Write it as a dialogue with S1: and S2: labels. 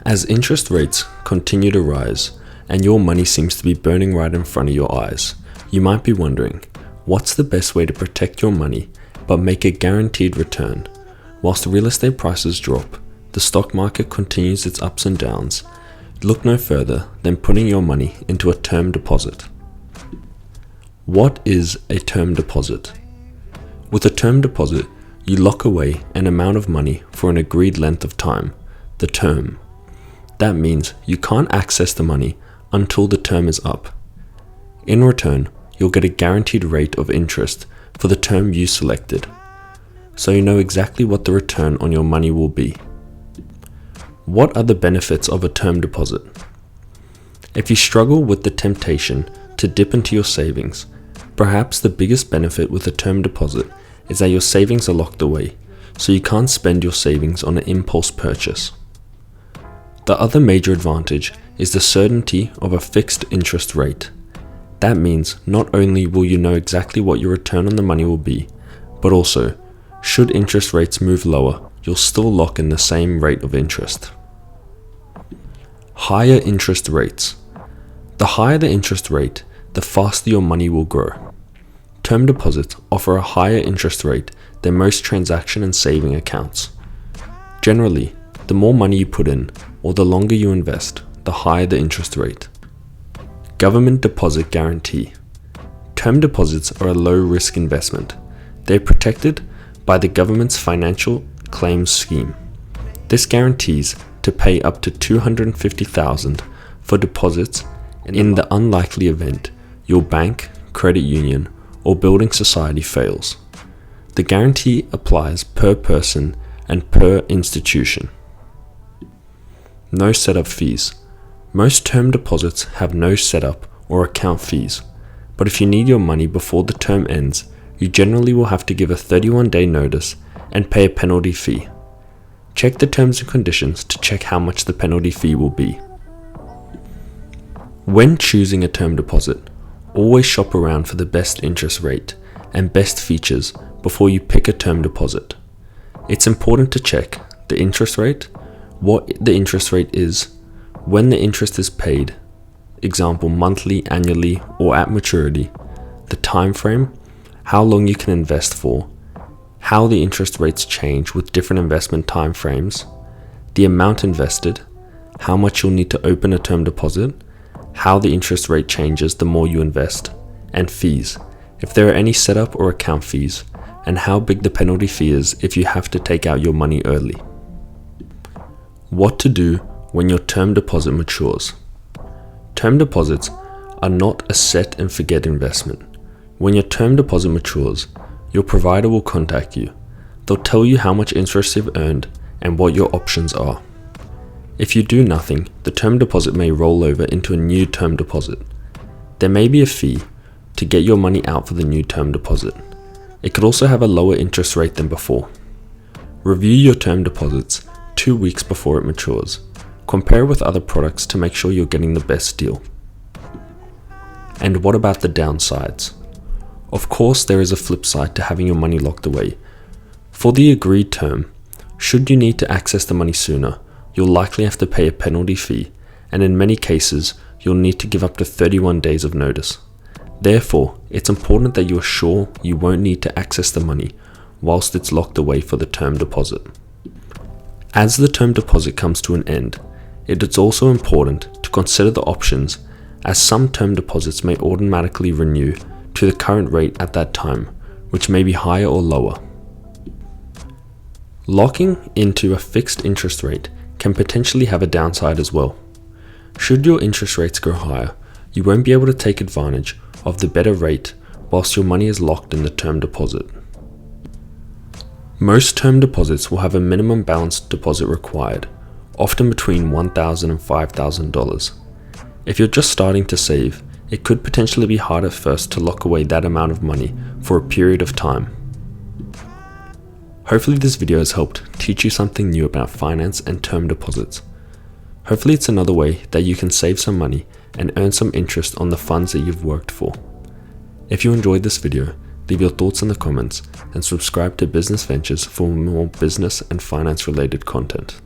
S1: As interest rates continue to rise and your money seems to be burning right in front of your eyes, you might be wondering, what's the best way to protect your money but make a guaranteed return? Whilst real estate prices drop, the stock market continues its ups and downs. Look no further than putting your money into a term deposit. What is a term deposit? With a term deposit, you lock away an amount of money for an agreed length of time, the term. That means you can't access the money until the term is up. In return, you'll get a guaranteed rate of interest for the term you selected, so you know exactly what the return on your money will be. What are the benefits of a term deposit? If you struggle with the temptation to dip into your savings, perhaps the biggest benefit with a term deposit is that your savings are locked away, so you can't spend your savings on an impulse purchase. The other major advantage is the certainty of a fixed interest rate. That means not only will you know exactly what your return on the money will be, but also, should interest rates move lower, you'll still lock in the same rate of interest. Higher interest rates. The higher the interest rate, the faster your money will grow. Term deposits offer a higher interest rate than most transaction and saving accounts. Generally, the more money you put in, or the longer you invest, the higher the interest rate. Government deposit guarantee. Term deposits are a low-risk investment. They're protected by the government's financial claims scheme. This guarantees to pay up to $250,000 for deposits in the unlikely event your bank, credit union, or building society fails. The guarantee applies per person and per institution. No setup fees. Most term deposits have no setup or account fees, but if you need your money before the term ends, you generally will have to give a 31-day notice and pay a penalty fee. Check the terms and conditions to check how much the penalty fee will be. When choosing a term deposit, always shop around for the best interest rate and best features before you pick a term deposit. It's important to check the interest rate, what the interest rate is, when the interest is paid, example monthly, annually, or at maturity, the time frame, how long you can invest for, how the interest rates change with different investment time frames, the amount invested, how much you'll need to open a term deposit, how the interest rate changes the more you invest, and fees, if there are any setup or account fees, and how big the penalty fee is if you have to take out your money early. What to do when your term deposit matures. Term deposits are not a set and forget investment. When your term deposit matures, your provider will contact you. They'll tell you how much interest you've earned and what your options are. If you do nothing, the term deposit may roll over into a new term deposit. There may be a fee to get your money out for the new term deposit. It could also have a lower interest rate than before. Review your term deposits 2 weeks before it matures. Compare with other products to make sure you're getting the best deal. And what about the downsides? Of course, there is a flip side to having your money locked away. For the agreed term, should you need to access the money sooner, you'll likely have to pay a penalty fee, and in many cases, you'll need to give up to 31 days of notice. Therefore, it's important that you are sure you won't need to access the money whilst it's locked away for the term deposit. As the term deposit comes to an end, it is also important to consider the options, as some term deposits may automatically renew to the current rate at that time, which may be higher or lower. Locking into a fixed interest rate can potentially have a downside as well. Should your interest rates go higher, you won't be able to take advantage of the better rate whilst your money is locked in the term deposit. Most term deposits will have a minimum balance deposit required, often between $1,000 and $5,000. If you're just starting to save, it could potentially be hard at first to lock away that amount of money for a period of time. Hopefully this video has helped teach you something new about finance and term deposits. Hopefully it's another way that you can save some money and earn some interest on the funds that you've worked for. If you enjoyed this video, leave your thoughts in the comments and subscribe to Business Ventures for more business and finance related content.